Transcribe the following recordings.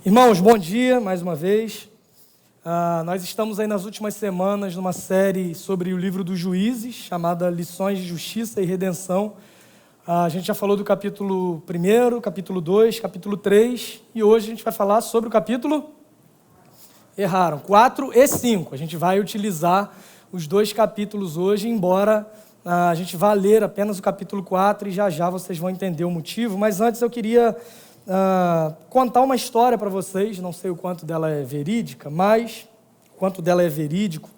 Irmãos, bom dia mais uma vez. Nós estamos aí nas últimas semanas numa série sobre o livro dos Juízes, chamada Lições de Justiça e Redenção. A gente já falou do capítulo 1, capítulo 2, capítulo 3, e hoje a gente vai falar sobre o capítulo... Erraram, 4 e 5. A gente vai utilizar os dois capítulos hoje, embora a gente vá ler apenas o capítulo 4 e já vocês vão entender o motivo. Mas antes eu queria contar uma história para vocês, não sei o quanto dela é verídica, mas quanto dela é verídico,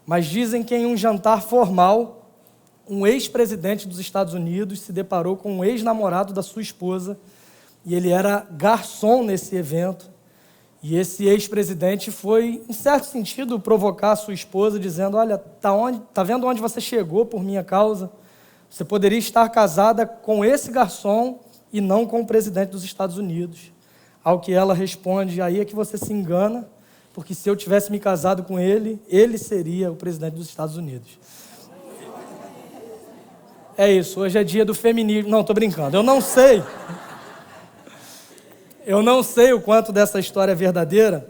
mas dizem que em um jantar formal, um ex-presidente dos Estados Unidos se deparou com um ex-namorado da sua esposa, e ele era garçom nesse evento, e esse ex-presidente foi, em certo sentido, provocar a sua esposa, dizendo: olha, tá vendo onde você chegou por minha causa? Você poderia estar casada com esse garçom e não com o presidente dos Estados Unidos. Ao que ela responde: aí é que você se engana, porque se eu tivesse me casado com ele, ele seria o presidente dos Estados Unidos. É isso, hoje é dia do feminismo. Não, estou brincando, eu não sei o quanto dessa história é verdadeira,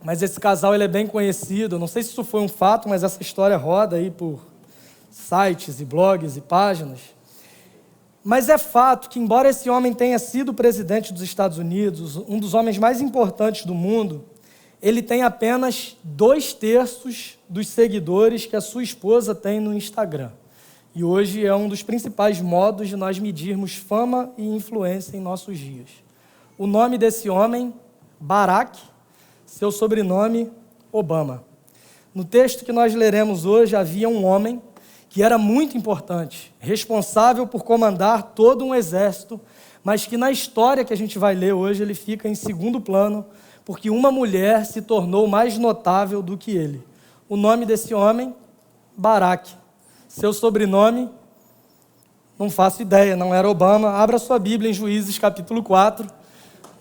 mas esse casal ele é bem conhecido. Eu não sei se isso foi um fato, mas essa história roda aí por sites e blogs e páginas. Mas é fato que, embora esse homem tenha sido presidente dos Estados Unidos, um dos homens mais importantes do mundo, ele tem apenas 2/3 dos seguidores que a sua esposa tem no Instagram. E hoje é um dos principais modos de nós medirmos fama e influência em nossos dias. O nome desse homem, Barack, seu sobrenome, Obama. No texto que nós leremos hoje, havia um homem que era muito importante, responsável por comandar todo um exército, mas que na história que a gente vai ler hoje, ele fica em segundo plano, porque uma mulher se tornou mais notável do que ele. O nome desse homem, Barack. Seu sobrenome, não faço ideia, não era Obama. Abra sua Bíblia em Juízes, capítulo 4.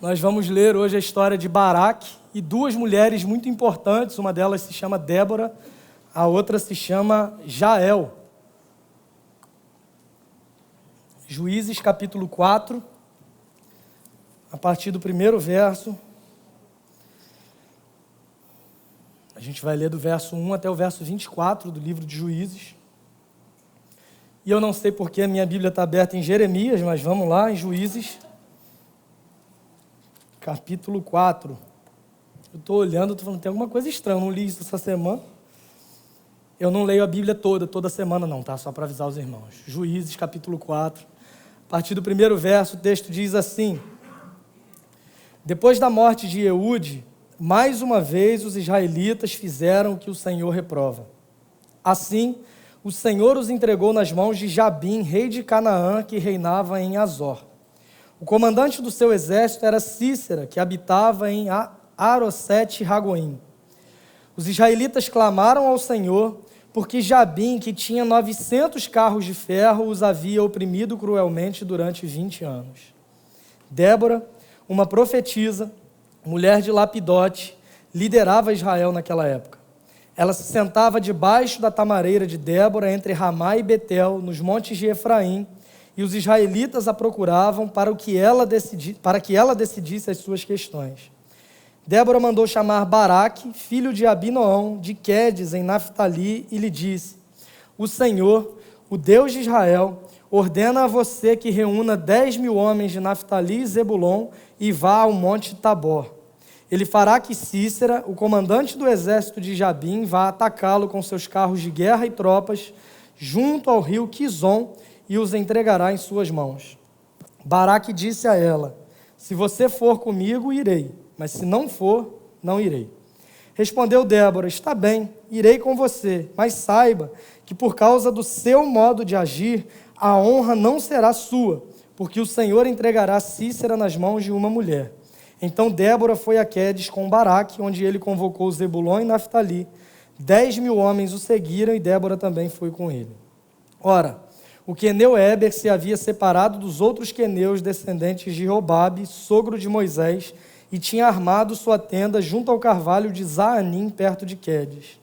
Nós vamos ler hoje a história de Barack e duas mulheres muito importantes. Uma delas se chama Débora, a outra se chama Jael. Juízes, capítulo 4, a partir do primeiro verso. A gente vai ler do verso 1 até o verso 24 do livro de Juízes. E eu não sei porque a minha Bíblia está aberta em Jeremias, mas vamos lá, em Juízes, capítulo 4. Eu estou olhando, estou falando, tem alguma coisa estranha, eu não li isso essa semana. Eu não leio a Bíblia toda semana não, tá? Só para avisar os irmãos. Juízes, capítulo 4. A partir do primeiro verso, o texto diz assim: depois da morte de Eude, mais uma vez os israelitas fizeram o que o Senhor reprova. Assim, o Senhor os entregou nas mãos de Jabim, rei de Canaã, que reinava em Azor. O comandante do seu exército era Cícera, que habitava em Arosete-Ragoim. Os israelitas clamaram ao Senhor, porque Jabim, que tinha 900 carros de ferro, os havia oprimido cruelmente durante 20 anos. Débora, uma profetisa, mulher de Lapidote, liderava Israel naquela época. Ela se sentava debaixo da tamareira de Débora, entre Ramá e Betel, nos montes de Efraim, e os israelitas a procuravam para que ela decidisse as suas questões. Débora mandou chamar Baraque, filho de Abinoão, de Quedes, em Naftali, e lhe disse: o Senhor, o Deus de Israel, ordena a você que reúna 10.000 homens de Naftali e Zebulon e vá ao monte Tabor. Ele fará que Cícera, o comandante do exército de Jabim, vá atacá-lo com seus carros de guerra e tropas, junto ao rio Quizon, e os entregará em suas mãos. Baraque disse a ela: se você for comigo, irei, mas se não for, não irei. Respondeu Débora: está bem, irei com você, mas saiba que por causa do seu modo de agir, a honra não será sua, porque o Senhor entregará Cícera nas mãos de uma mulher. Então Débora foi a Quedes com Baraque, onde ele convocou Zebulon e Naftali. 10.000 homens o seguiram e Débora também foi com ele. Ora, o queneu Éber se havia separado dos outros queneus descendentes de Robabe, sogro de Moisés, e tinha armado sua tenda junto ao carvalho de Zaanim, perto de Quedes.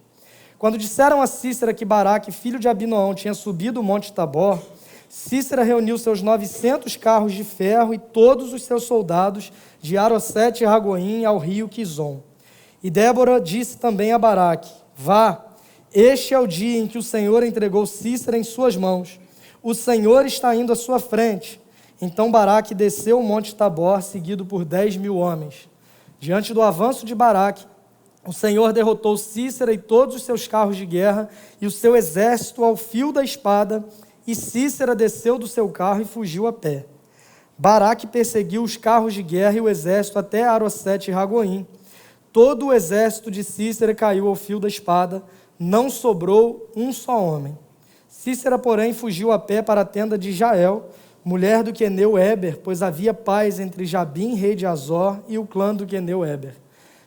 Quando disseram a Cícera que Baraque, filho de Abinoão, tinha subido o monte Tabor, Cícera reuniu seus 900 carros de ferro e todos os seus soldados de Arosete e Ragoim ao rio Quizon. E Débora disse também a Baraque: vá, este é o dia em que o Senhor entregou Cícera em suas mãos. O Senhor está indo à sua frente. Então Baraque desceu o monte Tabor, seguido por 10.000 homens. Diante do avanço de Baraque, o Senhor derrotou Cícera e todos os seus carros de guerra e o seu exército ao fio da espada, e Cícera desceu do seu carro e fugiu a pé. Baraque perseguiu os carros de guerra e o exército até Arosete e Ragoim. Todo o exército de Cícera caiu ao fio da espada, não sobrou um só homem. Cícera, porém, fugiu a pé para a tenda de Jael, mulher do queneu Éber, pois havia paz entre Jabim, rei de Azor, e o clã do queneu Éber.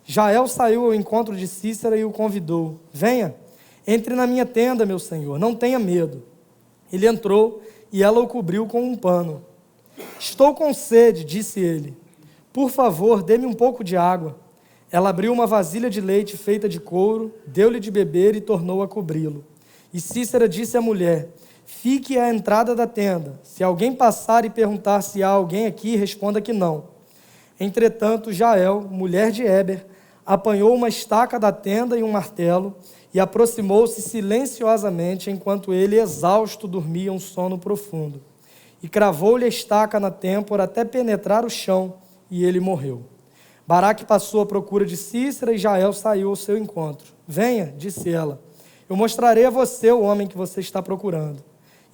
Jael saiu ao encontro de Cícera e o convidou: venha, entre na minha tenda, meu senhor, não tenha medo. Ele entrou e ela o cobriu com um pano. Estou com sede, disse ele. Por favor, dê-me um pouco de água. Ela abriu uma vasilha de leite feita de couro, deu-lhe de beber e tornou a cobri-lo. E Cícera disse à mulher: fique à entrada da tenda. Se alguém passar e perguntar se há alguém aqui, responda que não. Entretanto, Jael, mulher de Éber, apanhou uma estaca da tenda e um martelo e aproximou-se silenciosamente enquanto ele, exausto, dormia um sono profundo. E cravou-lhe a estaca na têmpora até penetrar o chão, e ele morreu. Baraque passou à procura de Cícera e Jael saiu ao seu encontro. Venha, disse ela, eu mostrarei a você o homem que você está procurando.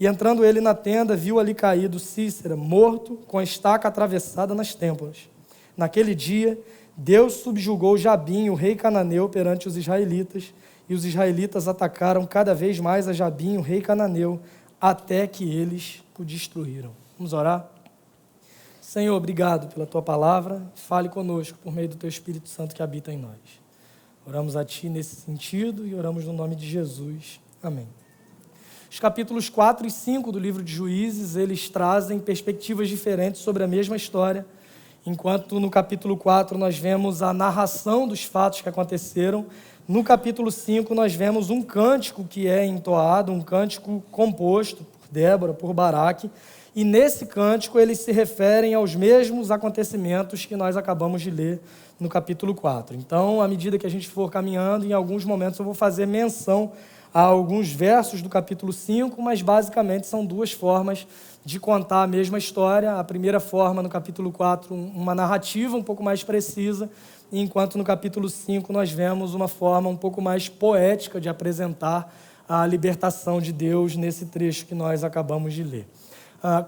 E entrando ele na tenda, viu ali caído Cícera, morto, com a estaca atravessada nas têmporas. Naquele dia, Deus subjugou Jabim, o rei cananeu, perante os israelitas, e os israelitas atacaram cada vez mais a Jabim, o rei cananeu, até que eles o destruíram. Vamos orar? Senhor, obrigado pela Tua palavra. Fale conosco por meio do Teu Espírito Santo que habita em nós. Oramos a Ti nesse sentido e oramos no nome de Jesus. Amém. Os capítulos 4 e 5 do livro de Juízes, eles trazem perspectivas diferentes sobre a mesma história, enquanto no capítulo 4 nós vemos a narração dos fatos que aconteceram. No capítulo 5 nós vemos um cântico que é entoado, um cântico composto por Débora, por Baraque, e nesse cântico eles se referem aos mesmos acontecimentos que nós acabamos de ler no capítulo 4. Então, à medida que a gente for caminhando, em alguns momentos eu vou fazer menção a alguns versos do capítulo 5, mas basicamente são duas formas de contar a mesma história. A primeira forma, no capítulo 4, uma narrativa um pouco mais precisa, enquanto no capítulo 5 nós vemos uma forma um pouco mais poética de apresentar a libertação de Deus nesse trecho que nós acabamos de ler.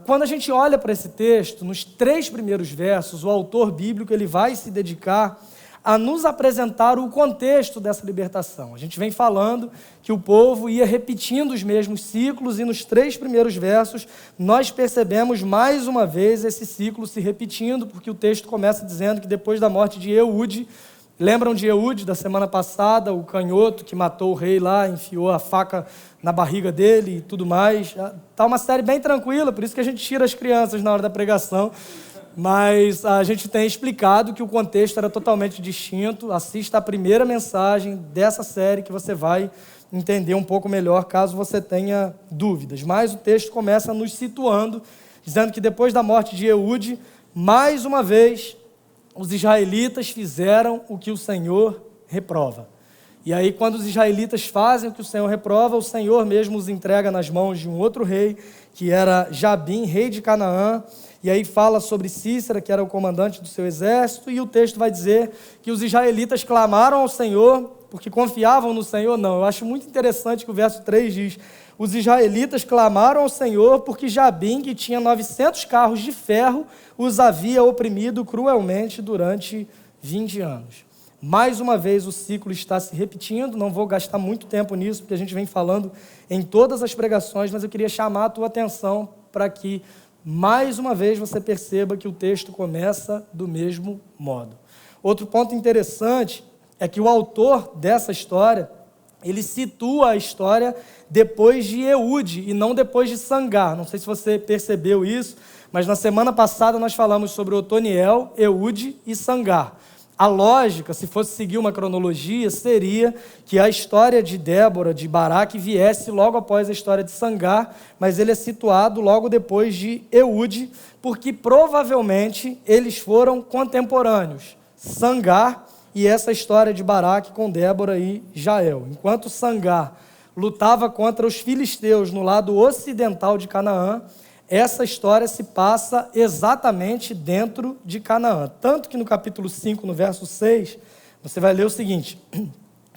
Quando a gente olha para esse texto, nos 3 primeiros versos, o autor bíblico ele vai se dedicar a nos apresentar o contexto dessa libertação. A gente vem falando que o povo ia repetindo os mesmos ciclos e nos 3 primeiros versos nós percebemos mais uma vez esse ciclo se repetindo, porque o texto começa dizendo que depois da morte de Eude, lembram de Eude da semana passada, o canhoto que matou o rei lá, enfiou a faca na barriga dele e tudo mais. Está uma série bem tranquila, por isso que a gente tira as crianças na hora da pregação. Mas a gente tem explicado que o contexto era totalmente distinto. Assista a primeira mensagem dessa série que você vai entender um pouco melhor, caso você tenha dúvidas. Mas o texto começa nos situando, dizendo que depois da morte de Eude, mais uma vez, os israelitas fizeram o que o Senhor reprova. E aí, quando os israelitas fazem o que o Senhor reprova, o Senhor mesmo os entrega nas mãos de um outro rei, que era Jabim, rei de Canaã. E aí fala sobre Cícera, que era o comandante do seu exército, e o texto vai dizer que os israelitas clamaram ao Senhor, porque confiavam no Senhor. Não, eu acho muito interessante que o verso 3 diz: os israelitas clamaram ao Senhor, porque Jabim, que tinha 900 carros de ferro, os havia oprimido cruelmente durante 20 anos. Mais uma vez o ciclo está se repetindo, não vou gastar muito tempo nisso, porque a gente vem falando em todas as pregações, mas eu queria chamar a tua atenção para que mais uma vez você perceba que o texto começa do mesmo modo. Outro ponto interessante é que o autor dessa história, ele situa a história depois de Eude e não depois de Sangar. Não sei se você percebeu isso, mas na semana passada nós falamos sobre Otoniel, Eude e Sangar. A lógica, se fosse seguir uma cronologia, seria que a história de Débora, de Baraque, viesse logo após a história de Sangar, mas ele é situado logo depois de Eude, porque provavelmente eles foram contemporâneos, Sangar e essa história de Baraque com Débora e Jael. Enquanto Sangar lutava contra os filisteus no lado ocidental de Canaã, essa história se passa exatamente dentro de Canaã. Tanto que no capítulo 5, no verso 6, você vai ler o seguinte: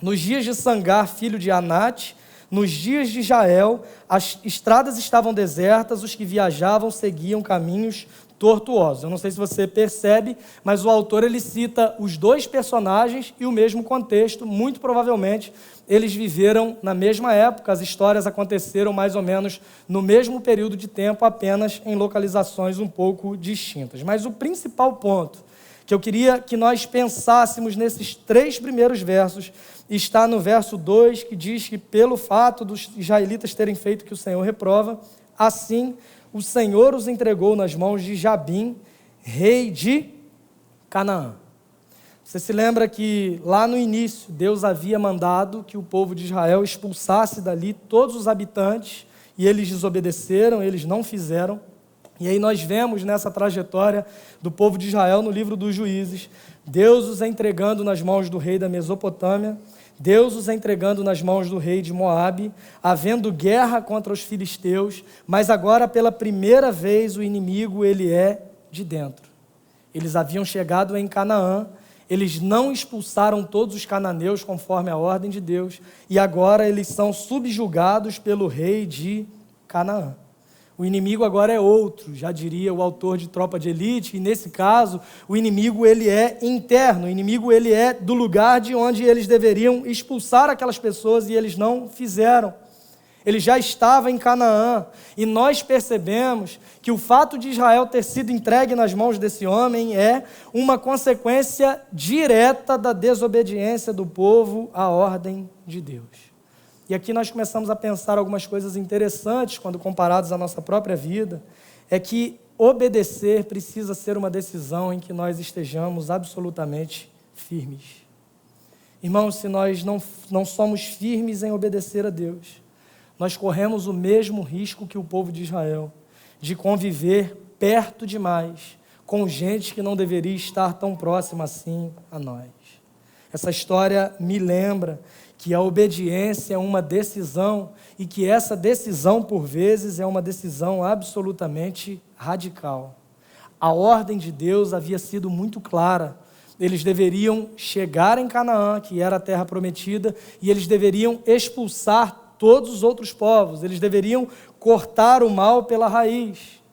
nos dias de Sangar, filho de Anate, nos dias de Jael, as estradas estavam desertas, os que viajavam seguiam caminhos tortuosos. Eu não sei se você percebe, mas o autor ele cita os dois personagens e o mesmo contexto. Muito provavelmente eles viveram na mesma época, as histórias aconteceram mais ou menos no mesmo período de tempo, apenas em localizações um pouco distintas. Mas o principal ponto que eu queria que nós pensássemos nesses 3 primeiros versos está no verso 2, que diz que pelo fato dos israelitas terem feito o que o Senhor reprova, assim o Senhor os entregou nas mãos de Jabim, rei de Canaã. Você se lembra que lá no início Deus havia mandado que o povo de Israel expulsasse dali todos os habitantes e eles desobedeceram, eles não fizeram. E aí nós vemos nessa trajetória do povo de Israel no livro dos Juízes, Deus os entregando nas mãos do rei da Mesopotâmia, Deus os entregando nas mãos do rei de Moabe, havendo guerra contra os filisteus, mas agora pela primeira vez o inimigo ele é de dentro. Eles haviam chegado em Canaã, eles não expulsaram todos os cananeus conforme a ordem de Deus, e agora eles são subjugados pelo rei de Canaã. O inimigo agora é outro, já diria o autor de Tropa de Elite, e nesse caso, o inimigo ele é interno, o inimigo ele é do lugar de onde eles deveriam expulsar aquelas pessoas e eles não fizeram. Ele já estava em Canaã, e nós percebemos que o fato de Israel ter sido entregue nas mãos desse homem é uma consequência direta da desobediência do povo à ordem de Deus. E aqui nós começamos a pensar algumas coisas interessantes quando comparados à nossa própria vida, é que obedecer precisa ser uma decisão em que nós estejamos absolutamente firmes. Irmãos, se nós não somos firmes em obedecer a Deus, nós corremos o mesmo risco que o povo de Israel, de conviver perto demais com gente que não deveria estar tão próxima assim a nós. Essa história me lembra que a obediência é uma decisão e que essa decisão, por vezes, é uma decisão absolutamente radical. A ordem de Deus havia sido muito clara. Eles deveriam chegar em Canaã, que era a terra prometida, e eles deveriam expulsar todos os outros povos. Eles deveriam cortar o mal pela raiz.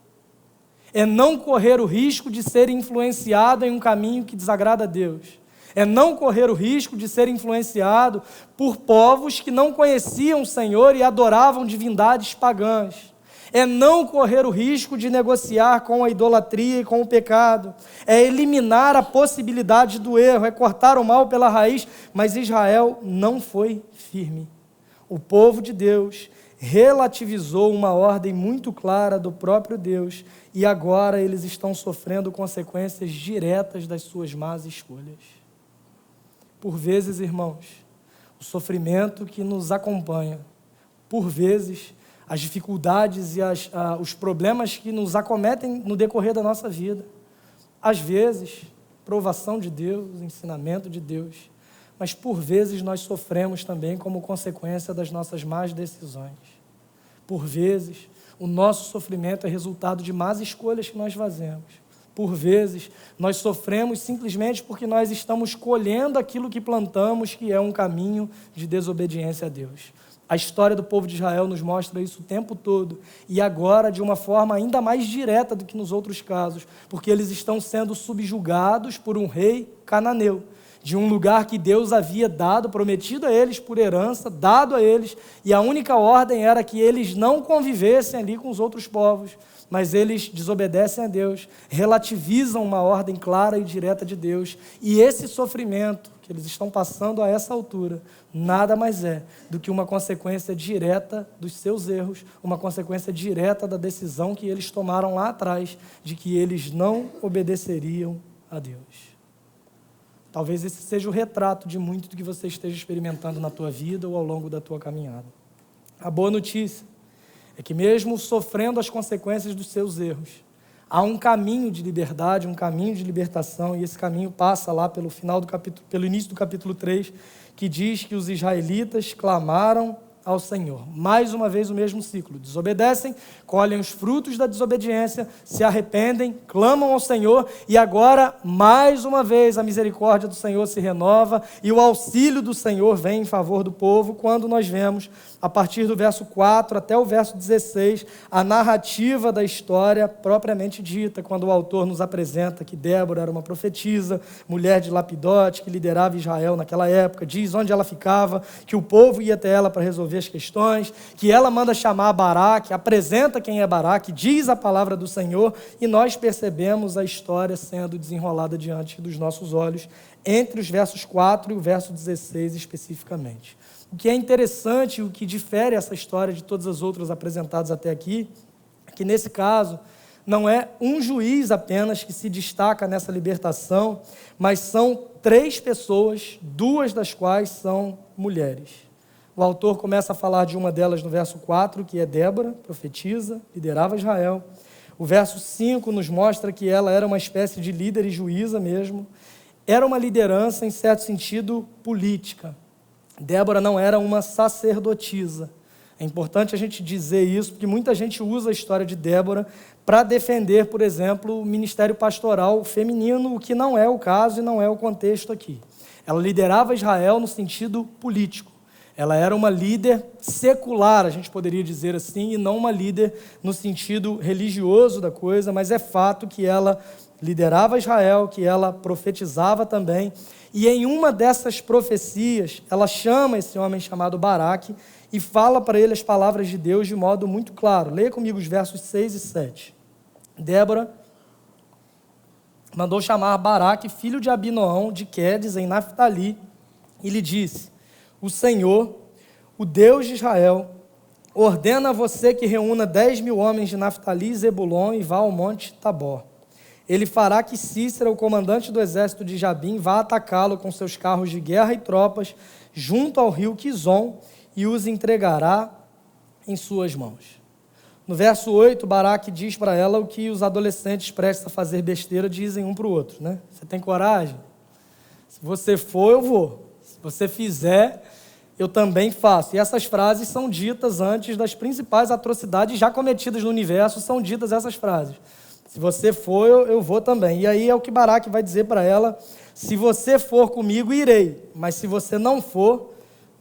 É não correr o risco de ser influenciado em um caminho que desagrada a Deus. É não correr o risco de ser influenciado por povos que não conheciam o Senhor e adoravam divindades pagãs. É não correr o risco de negociar com a idolatria e com o pecado. É eliminar a possibilidade do erro, é cortar o mal pela raiz. Mas Israel não foi firme. O povo de Deus relativizou uma ordem muito clara do próprio Deus e agora eles estão sofrendo consequências diretas das suas más escolhas. Por vezes, irmãos, o sofrimento que nos acompanha, por vezes, as dificuldades e os problemas que nos acometem no decorrer da nossa vida, às vezes, provação de Deus, ensinamento de Deus, mas por vezes nós sofremos também como consequência das nossas más decisões. Por vezes, o nosso sofrimento é resultado de más escolhas que nós fazemos. Por vezes, nós sofremos simplesmente porque nós estamos colhendo aquilo que plantamos, que é um caminho de desobediência a Deus. A história do povo de Israel nos mostra isso o tempo todo, e agora de uma forma ainda mais direta do que nos outros casos, porque eles estão sendo subjugados por um rei cananeu, de um lugar que Deus havia dado, prometido a eles por herança, dado a eles, e a única ordem era que eles não convivessem ali com os outros povos, mas eles desobedecem a Deus, relativizam uma ordem clara e direta de Deus, e esse sofrimento que eles estão passando a essa altura, nada mais é do que uma consequência direta dos seus erros, uma consequência direta da decisão que eles tomaram lá atrás, de que eles não obedeceriam a Deus. Talvez esse seja o retrato de muito do que você esteja experimentando na tua vida ou ao longo da tua caminhada. A boa notícia é que mesmo sofrendo as consequências dos seus erros, há um caminho de liberdade, um caminho de libertação, e esse caminho passa lá pelo início do capítulo 3, que diz que os israelitas clamaram ao Senhor. Mais uma vez o mesmo ciclo. Desobedecem, colhem os frutos da desobediência, se arrependem, clamam ao Senhor, e agora, mais uma vez, a misericórdia do Senhor se renova e o auxílio do Senhor vem em favor do povo, quando nós vemos, a partir do verso 4 até o verso 16, a narrativa da história propriamente dita, quando o autor nos apresenta que Débora era uma profetisa, mulher de Lapidote, que liderava Israel naquela época, diz onde ela ficava, que o povo ia até ela para resolver as questões, que ela manda chamar Baraque, apresenta quem é Baraque, diz a palavra do Senhor, e nós percebemos a história sendo desenrolada diante dos nossos olhos, entre os versos 4 e o verso 16 especificamente. O que é interessante, o que difere essa história de todas as outras apresentadas até aqui, é que nesse caso não é um juiz apenas que se destaca nessa libertação, mas são 3 pessoas, 2 das quais são mulheres. O autor começa a falar de uma delas no verso 4, que é Débora, profetisa, liderava Israel. O verso 5 nos mostra que ela era uma espécie de líder e juíza mesmo. Era uma liderança, em certo sentido, política. Débora não era uma sacerdotisa. É importante a gente dizer isso, porque muita gente usa a história de Débora para defender, por exemplo, o ministério pastoral feminino, o que não é o caso e não é o contexto aqui. Ela liderava Israel no sentido político. Ela era uma líder secular, a gente poderia dizer assim, e não uma líder no sentido religioso da coisa, mas é fato que ela liderava Israel, que ela profetizava também, e em uma dessas profecias, ela chama esse homem chamado Baraque e fala para ele as palavras de Deus de modo muito claro. Leia comigo os versos 6 e 7. Débora mandou chamar Baraque, filho de Abinoão, de Quedes, em Naftali, e lhe disse: o Senhor, o Deus de Israel, ordena a você que reúna 10.000 homens de Naftali e Zebulon e vá ao monte Tabor. Ele fará que Cícera, o comandante do exército de Jabim, vá atacá-lo com seus carros de guerra e tropas junto ao rio Quizon e os entregará em suas mãos. No verso 8, Baraque diz para ela o que os adolescentes prestes a fazer besteira dizem um para o outro, né? Você tem coragem? Se você for, eu vou. Se você fizer, eu também faço. E essas frases são ditas antes das principais atrocidades já cometidas no universo, são ditas essas frases. Se você for, eu vou também. E aí é o que Baraque vai dizer para ela: se você for comigo, irei. Mas se você não for,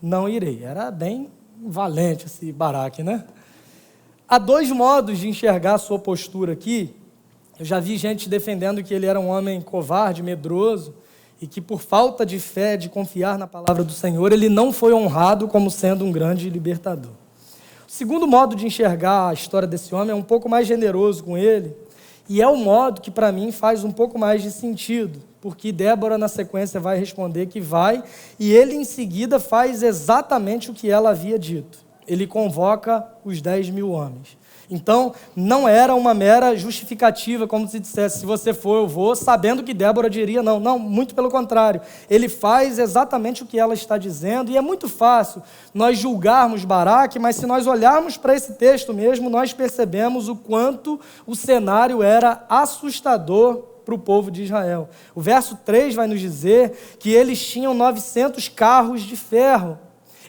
não irei. Era bem valente esse Baraque, né? Há 2 modos de enxergar a sua postura aqui. Eu já vi gente defendendo que ele era um homem covarde, medroso, e que por falta de fé, de confiar na palavra do Senhor, ele não foi honrado como sendo um grande libertador. O segundo modo de enxergar a história desse homem é um pouco mais generoso com ele, e é o modo que para mim faz um pouco mais de sentido, porque Débora na sequência vai responder que vai, e ele em seguida faz exatamente o que ela havia dito. Ele convoca os 10.000 homens. Então, não era uma mera justificativa, como se dissesse: se você for, eu vou, sabendo que Débora diria não. Não, muito pelo contrário. Ele faz exatamente o que ela está dizendo, e é muito fácil nós julgarmos Baraque, mas se nós olharmos para esse texto mesmo, nós percebemos o quanto o cenário era assustador para o povo de Israel. O verso 3 vai nos dizer que eles tinham 900 carros de ferro.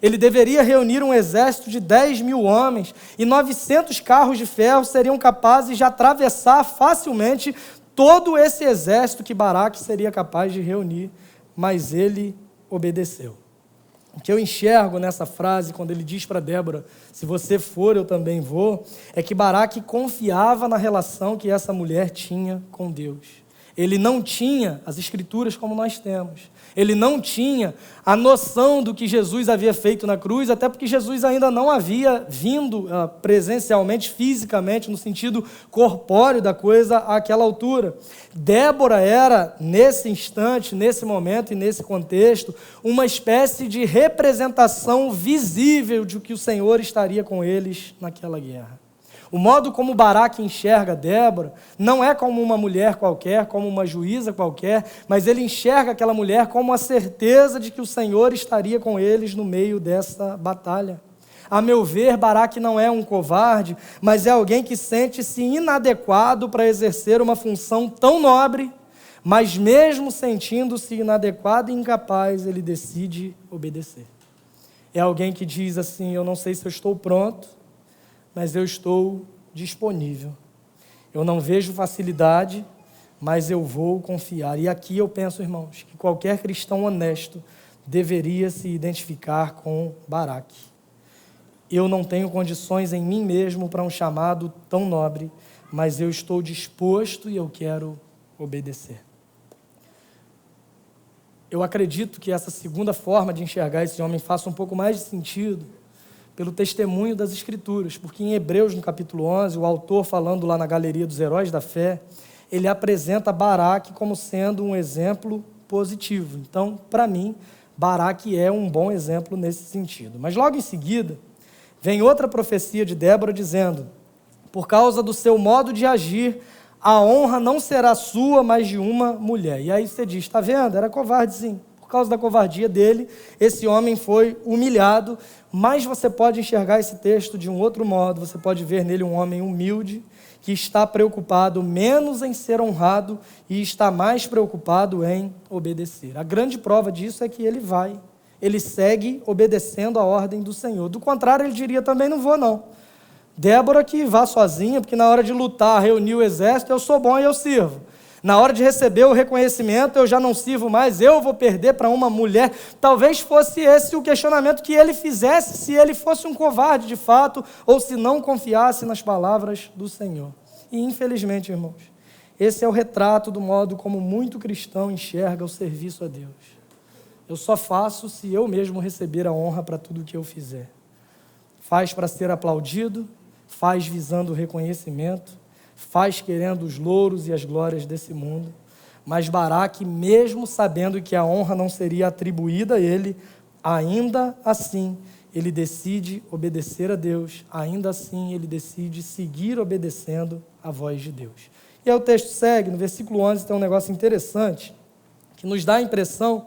Ele deveria reunir um exército de 10.000 homens, e 900 carros de ferro seriam capazes de atravessar facilmente todo esse exército que Baraque seria capaz de reunir, mas ele obedeceu. O que eu enxergo nessa frase, quando ele diz para Débora: se você for, eu também vou, é que Baraque confiava na relação que essa mulher tinha com Deus. Ele não tinha as Escrituras como nós temos. Ele não tinha a noção do que Jesus havia feito na cruz, até porque Jesus ainda não havia vindo presencialmente, fisicamente, no sentido corpóreo da coisa àquela altura. Débora era, nesse instante, nesse momento e nesse contexto, uma espécie de representação visível de que o Senhor estaria com eles naquela guerra. O modo como Baraque enxerga Débora não é como uma mulher qualquer, como uma juíza qualquer, mas ele enxerga aquela mulher como a certeza de que o Senhor estaria com eles no meio dessa batalha. A meu ver, Baraque não é um covarde, mas é alguém que sente-se inadequado para exercer uma função tão nobre, mas mesmo sentindo-se inadequado e incapaz, ele decide obedecer. É alguém que diz assim: eu não sei se eu estou pronto, mas eu estou disponível. Eu não vejo facilidade, mas eu vou confiar. E aqui eu penso, irmãos, que qualquer cristão honesto deveria se identificar com Baraque. Eu não tenho condições em mim mesmo para um chamado tão nobre, mas eu estou disposto e eu quero obedecer. Eu acredito que essa segunda forma de enxergar esse homem faça um pouco mais de sentido pelo testemunho das Escrituras, porque em Hebreus, no capítulo 11, o autor, falando lá na galeria dos heróis da fé, ele apresenta Baraque como sendo um exemplo positivo. Então, para mim, Baraque é um bom exemplo nesse sentido. Mas logo em seguida, vem outra profecia de Débora dizendo: por causa do seu modo de agir, a honra não será sua, mas de uma mulher. E aí você diz: está vendo? Era covarde, sim. Por causa da covardia dele, esse homem foi humilhado. Mas você pode enxergar esse texto de um outro modo. Você pode ver nele um homem humilde, que está preocupado menos em ser honrado e está mais preocupado em obedecer. A grande prova disso é que ele segue obedecendo a ordem do Senhor. Do contrário, ele diria também: não vou não. Débora que vá sozinha, porque na hora de lutar, reunir o exército, eu sou bom e eu sirvo. Na hora de receber o reconhecimento, eu já não sirvo mais, eu vou perder para uma mulher. Talvez fosse esse o questionamento que ele fizesse se ele fosse um covarde de fato, ou se não confiasse nas palavras do Senhor. E infelizmente, irmãos, esse é o retrato do modo como muito cristão enxerga o serviço a Deus. Eu só faço se eu mesmo receber a honra para tudo o que eu fizer. Faz para ser aplaudido, faz visando o reconhecimento, faz querendo os louros e as glórias desse mundo. Mas Baraque, mesmo sabendo que a honra não seria atribuída a ele, ainda assim ele decide obedecer a Deus, ainda assim ele decide seguir obedecendo a voz de Deus. E aí o texto segue, no versículo 11 tem um negócio interessante, que nos dá a impressão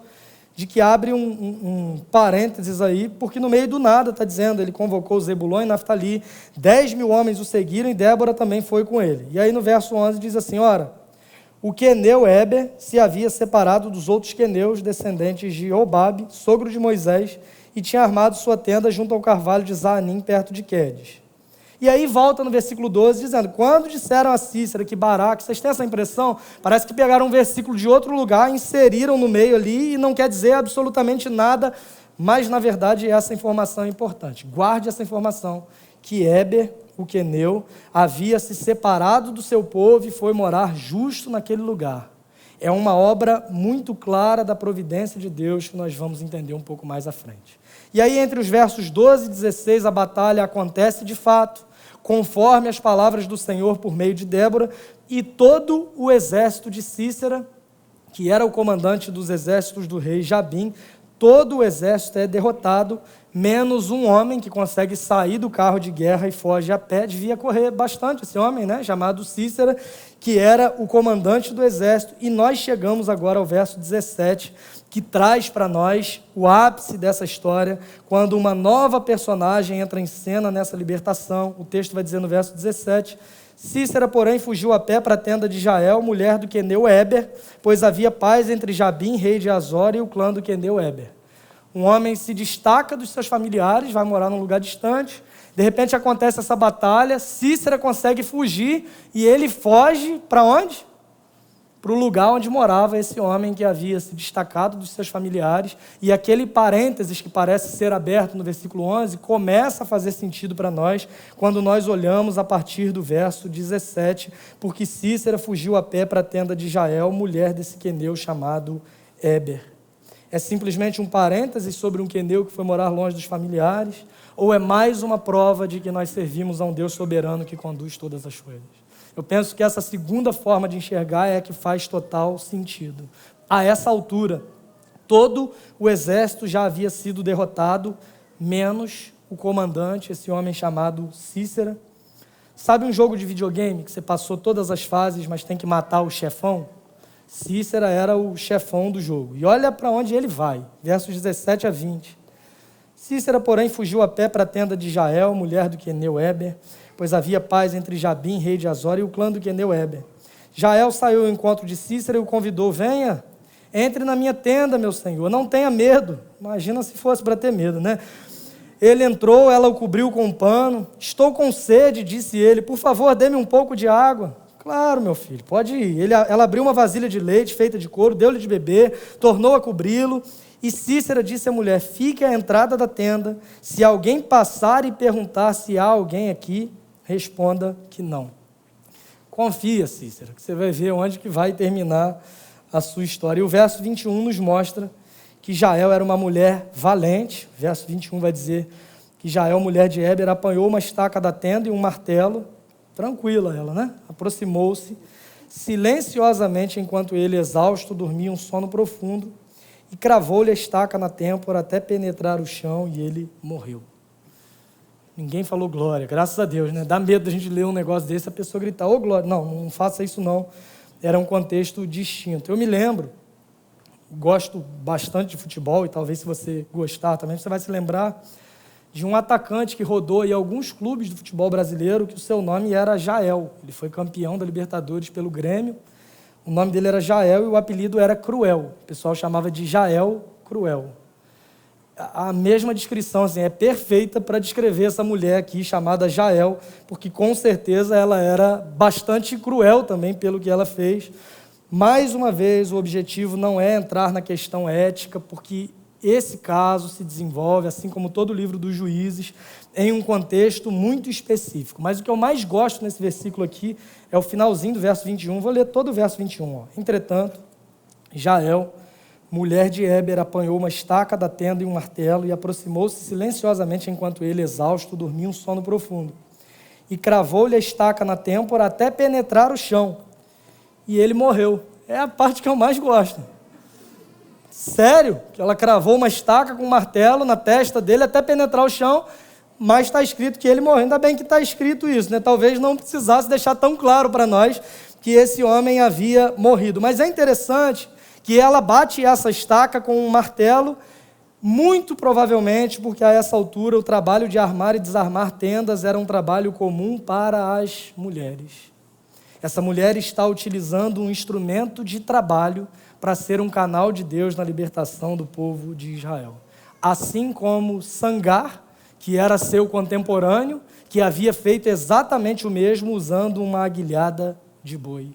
de que abre um parênteses aí, porque no meio do nada está dizendo: ele convocou Zebulon e Naftali, 10.000 homens o seguiram e Débora também foi com ele. E aí no verso 11 diz assim: ora, o queneu Éber se havia separado dos outros queneus, descendentes de Obabe, sogro de Moisés, e tinha armado sua tenda junto ao carvalho de Zaanim, perto de Quedes. E aí volta no versículo 12, dizendo: quando disseram a Cícera que Baraque, vocês têm essa impressão? Parece que pegaram um versículo de outro lugar, inseriram no meio ali, e não quer dizer absolutamente nada, mas na verdade essa informação é importante. Guarde essa informação, que Éber, o queneu, havia se separado do seu povo e foi morar justo naquele lugar. É uma obra muito clara da providência de Deus, que nós vamos entender um pouco mais à frente. E aí, entre os versos 12 e 16, a batalha acontece de fato, conforme as palavras do Senhor por meio de Débora, e todo o exército de Cícera, que era o comandante dos exércitos do rei Jabim, todo o exército é derrotado, menos um homem que consegue sair do carro de guerra e foge a pé. Devia correr bastante esse homem, né? Chamado Cícera, que era o comandante do exército. E nós chegamos agora ao verso 17, que traz para nós o ápice dessa história, quando uma nova personagem entra em cena nessa libertação. O texto vai dizer no verso 17: Cícera, porém, fugiu a pé para a tenda de Jael, mulher do queneu Éber, pois havia paz entre Jabim, rei de Azor, e o clã do queneu Éber. Um homem se destaca dos seus familiares, vai morar num lugar distante, de repente acontece essa batalha, Cícera consegue fugir, e ele foge para onde? Para o lugar onde morava esse homem que havia se destacado dos seus familiares, e aquele parênteses que parece ser aberto no versículo 11, começa a fazer sentido para nós, quando nós olhamos a partir do verso 17, porque Cícera fugiu a pé para a tenda de Jael, mulher desse queneu chamado Éber. É simplesmente um parênteses sobre um queneu que foi morar longe dos familiares, ou é mais uma prova de que nós servimos a um Deus soberano que conduz todas as coisas? Eu penso que essa segunda forma de enxergar é a que faz total sentido. A essa altura, todo o exército já havia sido derrotado, menos o comandante, esse homem chamado Cícera. Sabe um jogo de videogame que você passou todas as fases, mas tem que matar o chefão? Cícera era o chefão do jogo. E olha para onde ele vai, versos 17 a 20. Cícera, porém, fugiu a pé para a tenda de Jael, mulher do queneu Heber, pois havia paz entre Jabim, rei de Azor, e o clã do queneu Heber. Jael saiu ao encontro de Cícera e o convidou: venha, entre na minha tenda, meu senhor, não tenha medo. Imagina se fosse para ter medo, né? Ele entrou, ela o cobriu com um pano. Estou com sede, disse ele, por favor, dê-me um pouco de água. Claro, meu filho, pode ir. Ela abriu uma vasilha de leite feita de couro, deu-lhe de beber, tornou a cobri-lo. E Cícera disse à mulher: fique à entrada da tenda, se alguém passar e perguntar se há alguém aqui, responda que não. Confia, Cícera, que você vai ver onde que vai terminar a sua história. E o verso 21 nos mostra que Jael era uma mulher valente. O verso 21 vai dizer que Jael, mulher de Heber, apanhou uma estaca da tenda e um martelo. Tranquila ela, né? Aproximou-se silenciosamente enquanto ele, exausto, dormia um sono profundo, e cravou-lhe a estaca na têmpora até penetrar o chão, e ele morreu. Ninguém falou glória, graças a Deus, né? Dá medo da gente ler um negócio desse, a pessoa gritar: ô glória. Não, não faça isso não. Era um contexto distinto. Eu me lembro, gosto bastante de futebol, e talvez se você gostar também, você vai se lembrar de um atacante que rodou em alguns clubes do futebol brasileiro, que o seu nome era Jael. Ele foi campeão da Libertadores pelo Grêmio. O nome dele era Jael e o apelido era Cruel. O pessoal chamava de Jael Cruel. A mesma descrição assim, é perfeita para descrever essa mulher aqui chamada Jael, porque com certeza ela era bastante cruel também pelo que ela fez. Mais uma vez, o objetivo não é entrar na questão ética, porque esse caso se desenvolve, assim como todo o livro dos Juízes, em um contexto muito específico. Mas o que eu mais gosto nesse versículo aqui é o finalzinho do verso 21. Vou ler todo o verso 21. Entretanto, Jael, mulher de Heber, apanhou uma estaca da tenda e um martelo e aproximou-se silenciosamente enquanto ele, exausto, dormia um sono profundo. E cravou-lhe a estaca na têmpora até penetrar o chão. E ele morreu. É a parte que eu mais gosto. Sério? Que ela cravou uma estaca com um martelo na testa dele até penetrar o chão, mas está escrito que ele morreu. Ainda bem que está escrito isso, né? Talvez não precisasse deixar tão claro para nós que esse homem havia morrido. Mas é interessante que ela bate essa estaca com um martelo, muito provavelmente porque a essa altura o trabalho de armar e desarmar tendas era um trabalho comum para as mulheres. Essa mulher está utilizando um instrumento de trabalho para ser um canal de Deus na libertação do povo de Israel. Assim como Sangar, que era seu contemporâneo, que havia feito exatamente o mesmo usando uma aguilhada de bois.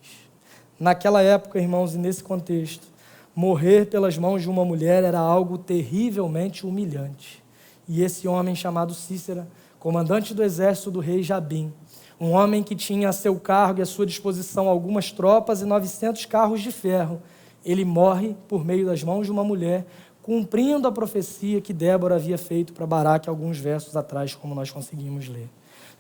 Naquela época, irmãos, e nesse contexto, morrer pelas mãos de uma mulher era algo terrivelmente humilhante. E esse homem chamado Cícera, comandante do exército do rei Jabim, um homem que tinha a seu cargo e à sua disposição algumas tropas e 900 carros de ferro, ele morre por meio das mãos de uma mulher, cumprindo a profecia que Débora havia feito para Baraque alguns versos atrás, como nós conseguimos ler.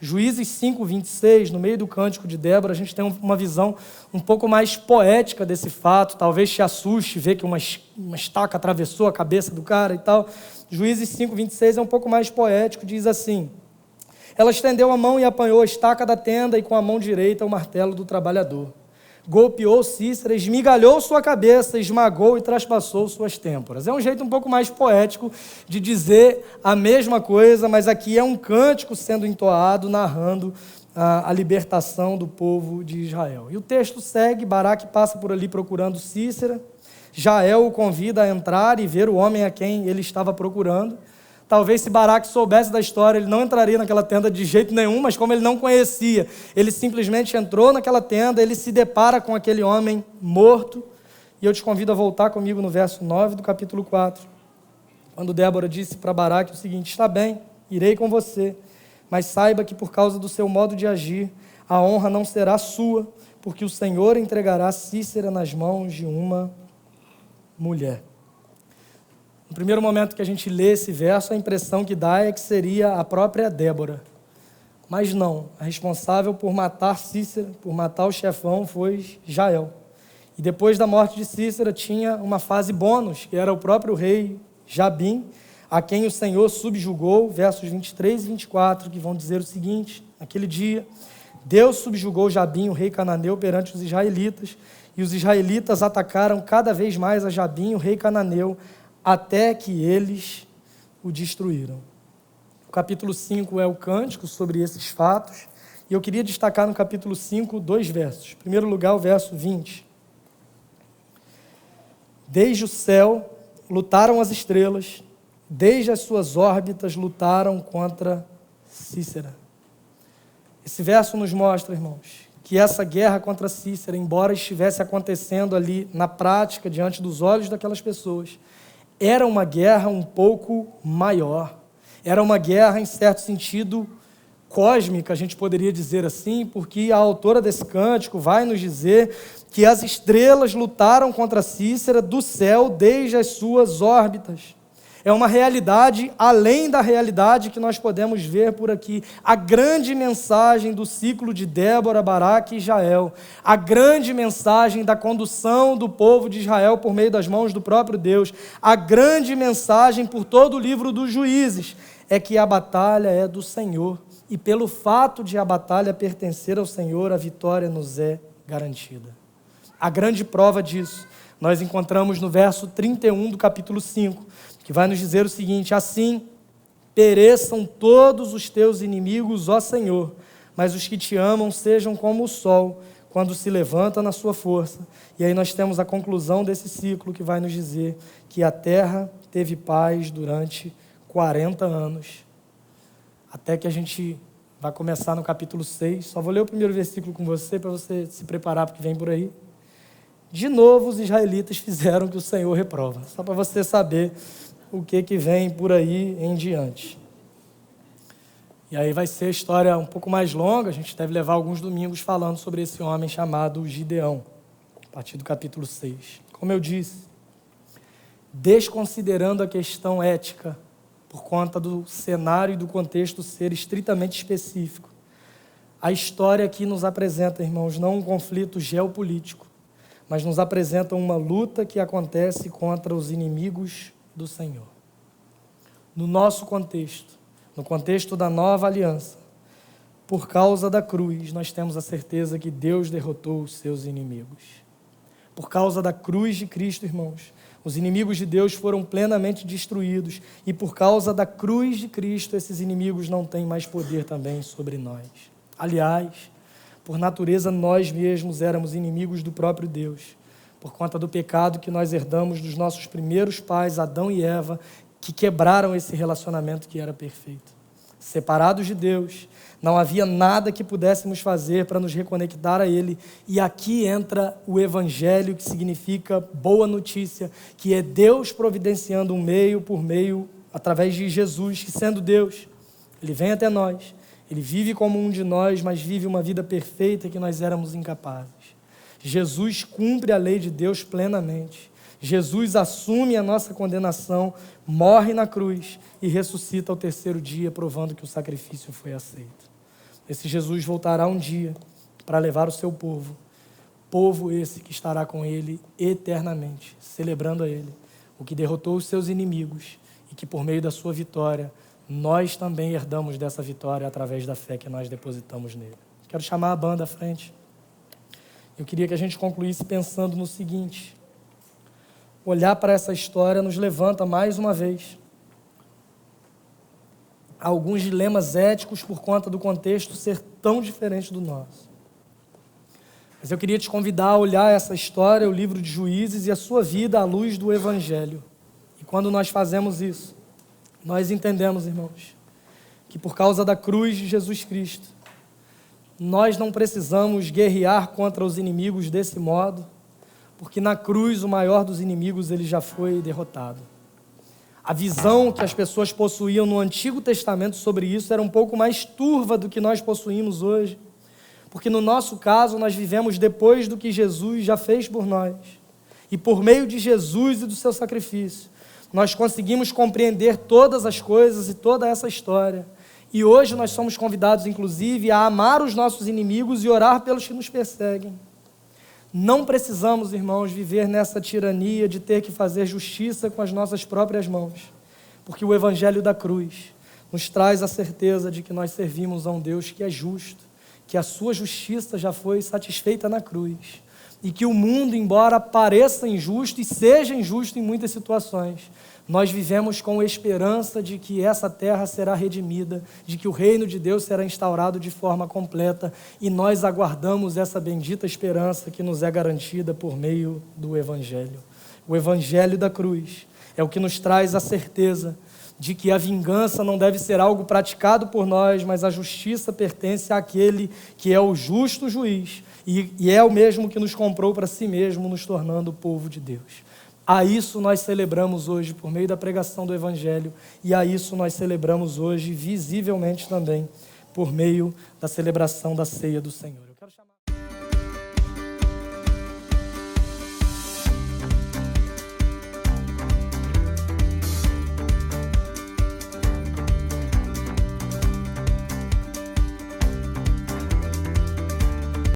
Juízes 5, 26, no meio do cântico de Débora, a gente tem uma visão um pouco mais poética desse fato. Talvez te assuste ver que uma estaca atravessou a cabeça do cara e tal. Juízes 5, 26 é um pouco mais poético, diz assim: ela estendeu a mão e apanhou a estaca da tenda e com a mão direita o martelo do trabalhador. Golpeou Cícera, esmigalhou sua cabeça, esmagou e traspassou suas têmporas. É um jeito um pouco mais poético de dizer a mesma coisa, mas aqui é um cântico sendo entoado, narrando a libertação do povo de Israel. E o texto segue, Baraque passa por ali procurando Cícera, Jael o convida a entrar e ver o homem a quem ele estava procurando. Talvez se Baraque soubesse da história, ele não entraria naquela tenda de jeito nenhum, mas como ele não conhecia, ele simplesmente entrou naquela tenda, ele se depara com aquele homem morto. E eu te convido a voltar comigo no verso 9 do capítulo 4, quando Débora disse para Baraque o seguinte: está bem, irei com você, mas saiba que por causa do seu modo de agir, a honra não será sua, porque o Senhor entregará Cícera nas mãos de uma mulher. No primeiro momento que a gente lê esse verso, a impressão que dá é que seria a própria Débora. Mas não, a responsável por matar Cícera, por matar o chefão, foi Jael. E depois da morte de Cícera, tinha uma fase bônus, que era o próprio rei Jabim, a quem o Senhor subjugou, versos 23 e 24, que vão dizer o seguinte: naquele dia, Deus subjugou Jabim, o rei cananeu, perante os israelitas, e os israelitas atacaram cada vez mais a Jabim, o rei cananeu, até que eles o destruíram. O capítulo 5 é o cântico sobre esses fatos, e eu queria destacar no capítulo 5 2 versos. Em primeiro lugar, o verso 20. Desde o céu lutaram as estrelas, desde as suas órbitas lutaram contra Cícera. Esse verso nos mostra, irmãos, que essa guerra contra Cícera, embora estivesse acontecendo ali na prática, diante dos olhos daquelas pessoas, era uma guerra um pouco maior. Era uma guerra, em certo sentido, cósmica, a gente poderia dizer assim, porque a autora desse cântico vai nos dizer que as estrelas lutaram contra Cícera do céu desde as suas órbitas. É uma realidade além da realidade que nós podemos ver por aqui. A grande mensagem do ciclo de Débora, Baraque e Jael, a grande mensagem da condução do povo de Israel por meio das mãos do próprio Deus, a grande mensagem por todo o livro dos Juízes, é que a batalha é do Senhor. E pelo fato de a batalha pertencer ao Senhor, a vitória nos é garantida. A grande prova disso nós encontramos no verso 31 do capítulo 5, que vai nos dizer o seguinte: assim pereçam todos os teus inimigos, ó Senhor, mas os que te amam sejam como o sol, quando se levanta na sua força. E aí nós temos a conclusão desse ciclo, que vai nos dizer que a terra teve paz durante 40 anos. Até que a gente vai começar no capítulo 6. Só vou ler o primeiro versículo com você, para você se preparar para o que vem por aí. De novo, os israelitas fizeram o que o Senhor reprova. Só para você saber o que vem por aí em diante. E aí vai ser a história um pouco mais longa. A gente deve levar alguns domingos falando sobre esse homem chamado Gideão, a partir do capítulo 6. Como eu disse, desconsiderando a questão ética, por conta do cenário e do contexto ser estritamente específico, a história aqui nos apresenta, irmãos, não um conflito geopolítico, mas nos apresenta uma luta que acontece contra os inimigos do Senhor. No nosso contexto, no contexto da nova aliança, por causa da cruz, nós temos a certeza que Deus derrotou os seus inimigos. Por causa da cruz de Cristo, irmãos, os inimigos de Deus foram plenamente destruídos, e por causa da cruz de Cristo, esses inimigos não têm mais poder também sobre nós. Aliás, por natureza, nós mesmos éramos inimigos do próprio Deus, por conta do pecado que nós herdamos dos nossos primeiros pais, Adão e Eva, que quebraram esse relacionamento que era perfeito. Separados de Deus, não havia nada que pudéssemos fazer para nos reconectar a Ele. E aqui entra o Evangelho, que significa boa notícia, que é Deus providenciando um meio por meio, através de Jesus, que sendo Deus, Ele vem até nós. Ele vive como um de nós, mas vive uma vida perfeita que nós éramos incapazes. Jesus cumpre a lei de Deus plenamente. Jesus assume a nossa condenação, morre na cruz e ressuscita ao terceiro dia, provando que o sacrifício foi aceito. Esse Jesus voltará um dia para levar o seu povo, povo esse que estará com ele eternamente, celebrando a ele, o que derrotou os seus inimigos e que por meio da sua vitória, nós também herdamos dessa vitória através da fé que nós depositamos nele. Quero chamar a banda à frente. Eu queria que a gente concluísse pensando no seguinte: olhar para essa história nos levanta mais uma vez alguns dilemas éticos por conta do contexto ser tão diferente do nosso. Mas eu queria te convidar a olhar essa história, o livro de Juízes e a sua vida à luz do Evangelho. E quando nós fazemos isso, nós entendemos, irmãos, que por causa da cruz de Jesus Cristo, nós não precisamos guerrear contra os inimigos desse modo, porque na cruz o maior dos inimigos ele já foi derrotado. A visão que as pessoas possuíam no Antigo Testamento sobre isso era um pouco mais turva do que nós possuímos hoje, porque no nosso caso nós vivemos depois do que Jesus já fez por nós, e por meio de Jesus e do seu sacrifício, nós conseguimos compreender todas as coisas e toda essa história. E hoje nós somos convidados, inclusive, a amar os nossos inimigos e orar pelos que nos perseguem. Não precisamos, irmãos, viver nessa tirania de ter que fazer justiça com as nossas próprias mãos, porque o Evangelho da cruz nos traz a certeza de que nós servimos a um Deus que é justo que a sua justiça já foi satisfeita na cruz. E que o mundo, embora pareça injusto e seja injusto em muitas situações, nós vivemos com esperança de que essa terra será redimida, de que o reino de Deus será instaurado de forma completa, e nós aguardamos essa bendita esperança que nos é garantida por meio do Evangelho. O Evangelho da cruz é o que nos traz a certeza de que a vingança não deve ser algo praticado por nós, mas a justiça pertence àquele que é o justo juiz e é o mesmo que nos comprou para si mesmo, nos tornando o povo de Deus. A isso nós celebramos hoje por meio da pregação do Evangelho, e a isso nós celebramos hoje visivelmente também por meio da celebração da ceia do Senhor.